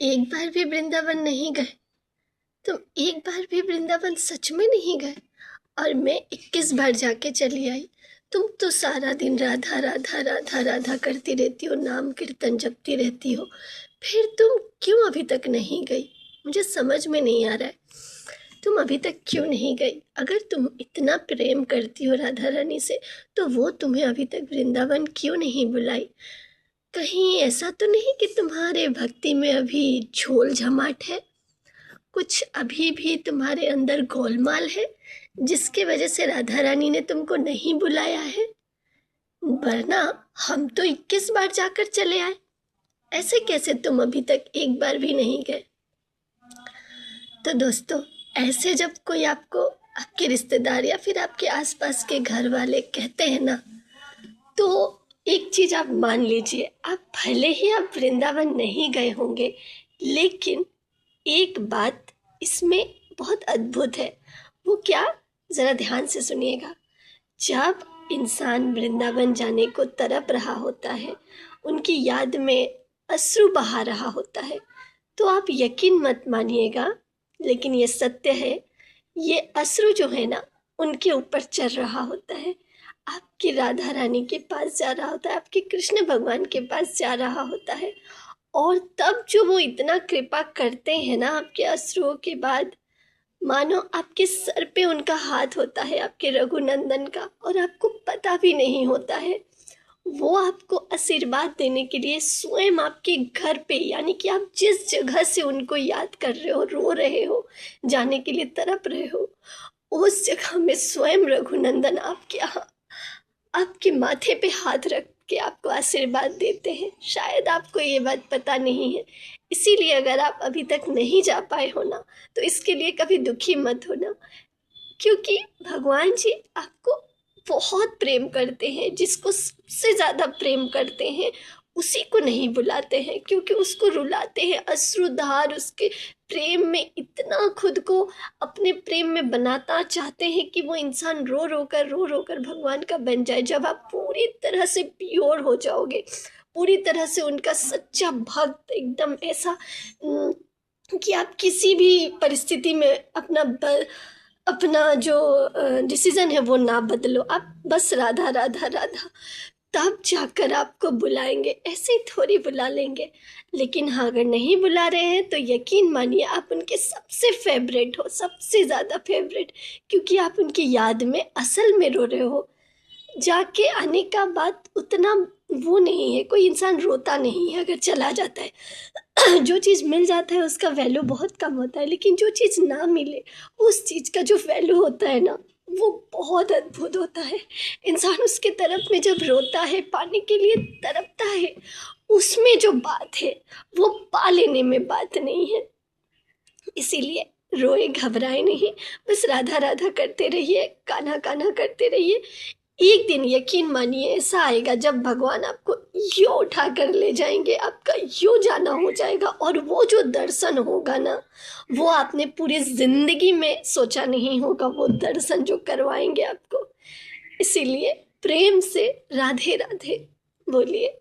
एक बार भी वृंदावन नहीं गए? तुम एक बार भी वृंदावन सच में नहीं गए? और मैं 21 बार जाके चली आई। तुम तो सारा दिन राधा राधा राधा राधा करती रहती हो, नाम कीर्तन जपती रहती हो, फिर तुम क्यों अभी तक नहीं गई? मुझे समझ में नहीं आ रहा है, तुम अभी तक क्यों नहीं गई? अगर तुम इतना प्रेम करती हो राधा रानी से, तो वो तुम्हें अभी तक वृंदावन क्यों नहीं बुलाई? कहीं ऐसा तो नहीं कि तुम्हारे भक्ति में अभी झोल झमाट है? कुछ अभी भी तुम्हारे अंदर गोलमाल है, जिसकी वजह से राधा रानी ने तुमको नहीं बुलाया है? वरना हम तो 21 बार जाकर चले आए, ऐसे कैसे तुम अभी तक एक बार भी नहीं गए? तो दोस्तों, ऐसे जब कोई आपको, आपके रिश्तेदार या फिर आपके आसपास के घर वाले कहते हैं ना, तो एक चीज आप मान लीजिए, आप भले ही आप वृंदावन नहीं गए होंगे, लेकिन एक बात इसमें बहुत अद्भुत है। वो क्या? जरा ध्यान से सुनिएगा। जब इंसान वृंदावन जाने को तड़प रहा होता है, उनकी याद में अश्रु बहा रहा होता है, तो आप यकीन मत मानिएगा, लेकिन ये सत्य है, ये अश्रु जो है ना, उनके ऊपर चल रहा होता है, आपकी राधा रानी के पास जा रहा होता है, आपके कृष्ण भगवान के पास जा रहा होता है। और तब जो वो इतना कृपा करते हैं ना आपके अश्रुओं के बाद, मानो आपके सर पे उनका हाथ होता है, आपके रघुनंदन का, और आपको पता भी नहीं होता है। वो आपको आशीर्वाद देने के लिए स्वयं आपके घर पे, यानी कि आप जिस जगह से उनको याद कर रहे हो, रो रहे हो, जाने के लिए तड़प रहे हो, उस जगह में स्वयं रघुनंदन आपके माथे पे हाथ रख के आपको आशीर्वाद देते हैं। शायद आपको ये बात पता नहीं है, इसीलिए अगर आप अभी तक नहीं जा पाए हो ना, तो इसके लिए कभी दुखी मत होना, क्योंकि भगवान जी आपको बहुत प्रेम करते हैं। जिसको सबसे ज़्यादा प्रेम करते हैं, उसी को नहीं बुलाते हैं, क्योंकि उसको रुलाते हैं। अश्रुधार उसके प्रेम में इतना खुद को अपने प्रेम में बनाना चाहते हैं कि वो इंसान रो रो कर भगवान का बन जाए। जब आप पूरी तरह से प्योर हो जाओगे, पूरी तरह से उनका सच्चा भक्त, एकदम ऐसा कि आप किसी भी परिस्थिति में अपना जो डिसीजन है वो ना बदलो, आप बस राधा राधा राधा, तब जाकर आपको बुलाएंगे। ऐसे ही थोड़ी बुला लेंगे। लेकिन हाँ, अगर नहीं बुला रहे हैं तो यकीन मानिए आप उनके सबसे फेवरेट हो, सबसे ज़्यादा फेवरेट, क्योंकि आप उनकी याद में असल में रो रहे हो। जाके आने का बात उतना वो नहीं है, कोई इंसान रोता नहीं है अगर चला जाता है। जो चीज़ मिल जाता है उसका वैल्यू बहुत कम होता है, लेकिन जो चीज़ ना मिले, उस चीज़ का जो वैल्यू होता है ना, वो बहुत अद्भुत होता है। इंसान उसके तरफ में जब रोता है, पाने के लिए तड़पता है, उसमें जो बात है वो पा लेने में बात नहीं है। इसीलिए रोए घबराए नहीं, बस राधा राधा करते रहिए, कान्हा कान्हा करते रहिए। एक दिन यकीन मानिए ऐसा आएगा जब भगवान आपको यूं उठा कर ले जाएंगे, आपका यूं जाना हो जाएगा, और वो जो दर्शन होगा ना, वो आपने पूरी जिंदगी में सोचा नहीं होगा, वो दर्शन जो करवाएंगे आपको। इसीलिए प्रेम से राधे राधे बोलिए।